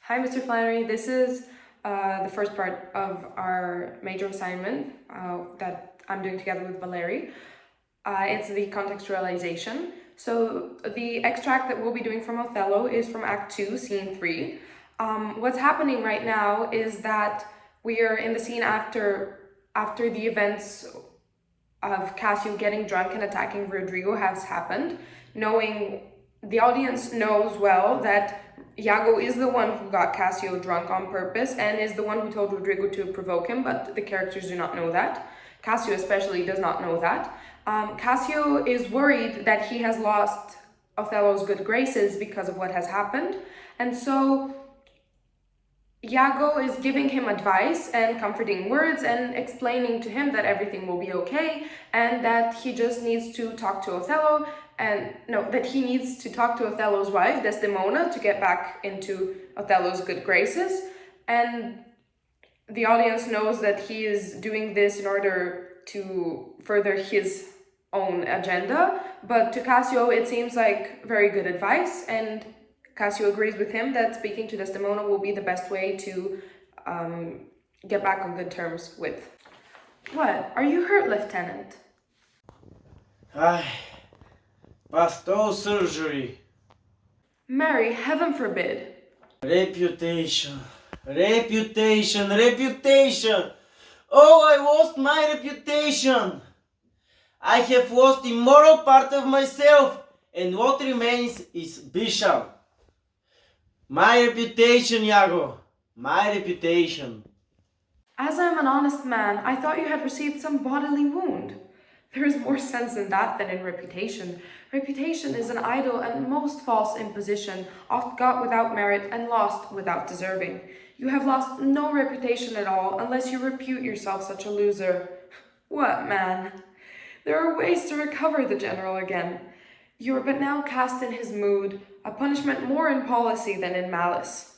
Hi, Mr. Flannery. This is the first part of our major assignment that I'm doing together with Valery. It's the contextualization. So the extract that we'll be doing from Othello is from Act 2, Scene 3. What's happening right now is that we are in the scene after the events of Cassio getting drunk and attacking Rodrigo has happened, knowing the audience knows well that Iago is the one who got Cassio drunk on purpose and is the one who told Rodrigo to provoke him, but the characters do not know that. Cassio especially does not know that. Cassio is worried that he has lost Othello's good graces because of what has happened, and so Iago is giving him advice and comforting words and explaining to him that everything will be okay and that he just needs to talk to Othello that he needs to talk to Othello's wife, Desdemona, to get back into Othello's good graces. And the audience knows that he is doing this in order to further his own agenda, but to Cassio it seems like very good advice, and Cassio agrees with him that speaking to Desdemona will be the best way to get back on good terms with. What? Are you hurt, Lieutenant? Ay, Pastor surgery. Mary, heaven forbid. Reputation. Oh, I lost my reputation. I have lost the moral part of myself, and what remains is Bishop. My reputation, Iago. My reputation. As I am an honest man, I thought you had received some bodily wound. There is more sense in that than in reputation. Reputation is an idle and most false imposition, oft got without merit and lost without deserving. You have lost no reputation at all, unless you repute yourself such a loser. What, man? There are ways to recover the general again. You are but now cast in his mood, a punishment more in policy than in malice.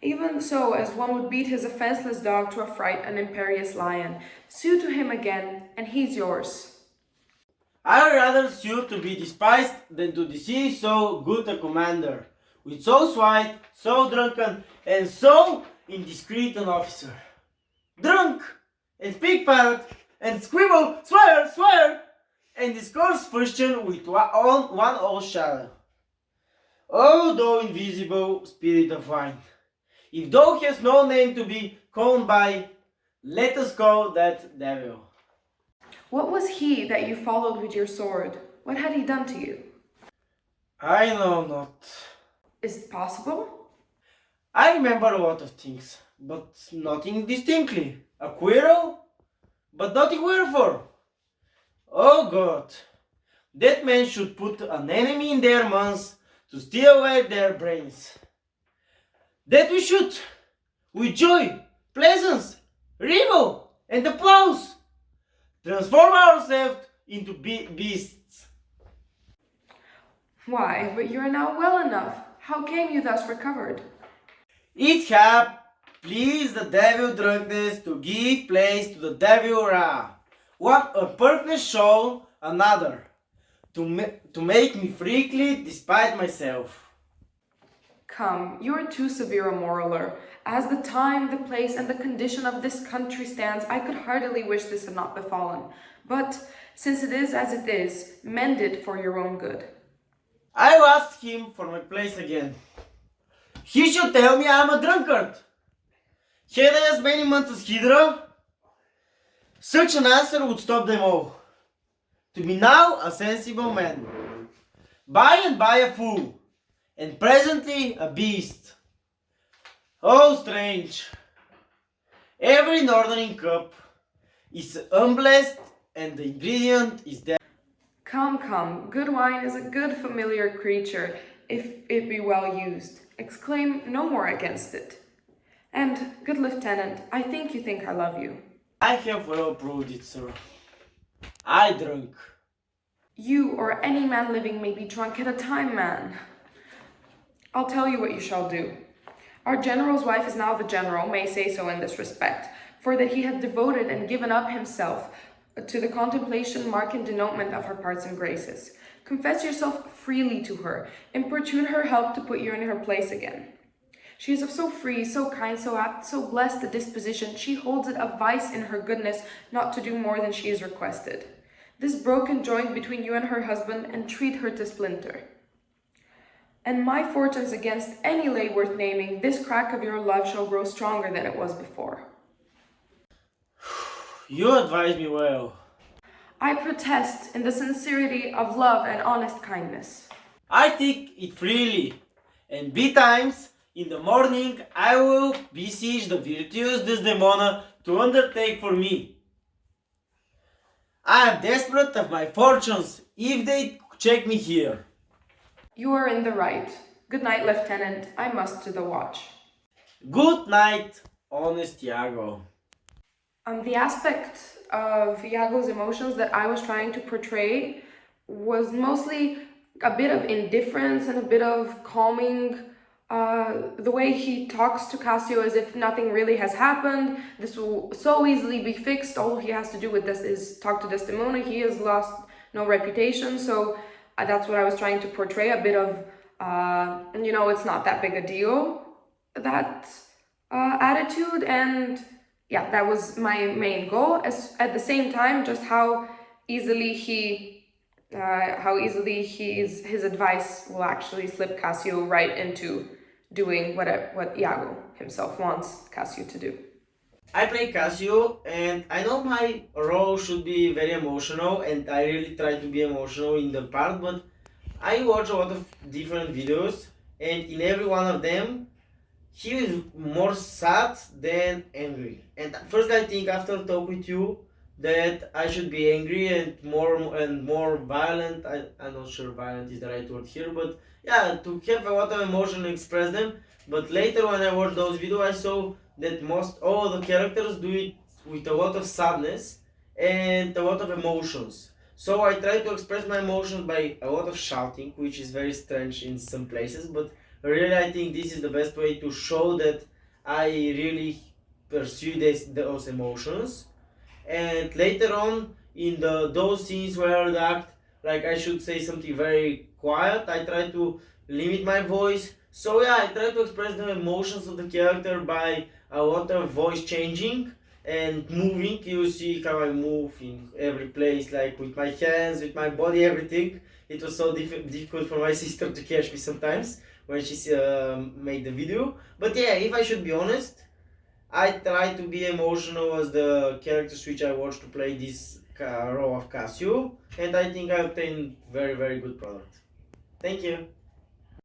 Even so, as one would beat his offenseless dog to affright an imperious lion, sue to him again, and he's yours. I'd rather sue to be despised than to deceive so good a commander, with so slight, so drunken, and so indiscreet an officer. Drunk, and speak parrot, and scribble, swear, and discourse Christian with one old shadow. O thou invisible spirit of wine, if thou hast no name to be called by, let us call that devil. What was he that you followed with your sword? What had he done to you? I know not. Is it possible? I remember a lot of things, but nothing distinctly. A quarrel, but nothing wherefore. Oh God, that man should put an enemy in their minds to steal away their brains. That we should, with joy, pleasance, revel, and applause, transform ourselves into beasts. Why, but you are now well enough. How came you thus recovered? It hath pleased the devil drunkenness to give place to the devil wrath. One a purpose show another, to make me freely despite myself. Come, you are too severe a moraler. As the time, the place, and the condition of this country stands, I could heartily wish this had not befallen. But, since it is as it is, mend it for your own good. I will ask him for my place again. He should tell me I am a drunkard. Had I as many months as Hydra? Such an answer would stop them all. To be now a sensible man, by and by a fool, and presently a beast. Oh, strange! Every northern cup is unblessed, and the ingredient is death. Come, good wine is a good familiar creature, if it be well used. Exclaim no more against it. And, good lieutenant, I think you think I love you. I have well proved it, sir. I drunk. You or any man living may be drunk at a time, man. I'll tell you what you shall do. Our general's wife is now the general, may say so in this respect, for that he had devoted and given up himself to the contemplation, mark, and denotement of her parts and graces. Confess yourself freely to her, importune her help to put you in her place again. She is of so free, so kind, so apt, so blessed a disposition, she holds it a vice in her goodness not to do more than she is requested. This broken joint between you and her husband, entreat her to splinter. And my fortunes against any lay worth naming, this crack of your love shall grow stronger than it was before. You advise me well. I protest in the sincerity of love and honest kindness. I take it freely, and betimes in the morning I will beseech the virtuous Desdemona to undertake for me. I am desperate of my fortunes if they check me here. You are in the right. Good night, Lieutenant. I must to the watch. Good night, honest Iago. The aspect of Iago's emotions that I was trying to portray was mostly a bit of indifference and a bit of calming. The way he talks to Cassio as if nothing really has happened. This will so easily be fixed. All he has to do with this is talk to Desdemona. He has lost no reputation. So that's what I was trying to portray. A bit of, it's not that big a deal. That attitude. And yeah, that was my main goal. At the same time, just how easily his advice will actually slip Cassio right into doing what Iago himself wants Cassio to do. I play Cassio, and I know my role should be very emotional, and I really try to be emotional in the part, but I watch a lot of different videos, and in every one of them, he is more sad than angry. And first, I think after talk with you that I should be angry and more violent. I'm not sure violent is the right word here, but yeah, to have a lot of emotion and express them. But later when I watched those videos, I saw that most all the characters do it with a lot of sadness and a lot of emotions. So I try to express my emotions by a lot of shouting, which is very strange in some places, but really I think this is the best way to show that I really pursue those emotions. And later on in those scenes where the act like I should say something very quiet, I try to limit my voice. So yeah, I try to express the emotions of the character by a lot of voice changing and moving. You see how I move in every place, like with my hands, with my body, everything. It was so difficult for my sister to catch me sometimes when she made the video. But yeah, if I should be honest, I try to be emotional as the characters which I watch to play this role of Cassio, and I think I obtained very good product. Thank you.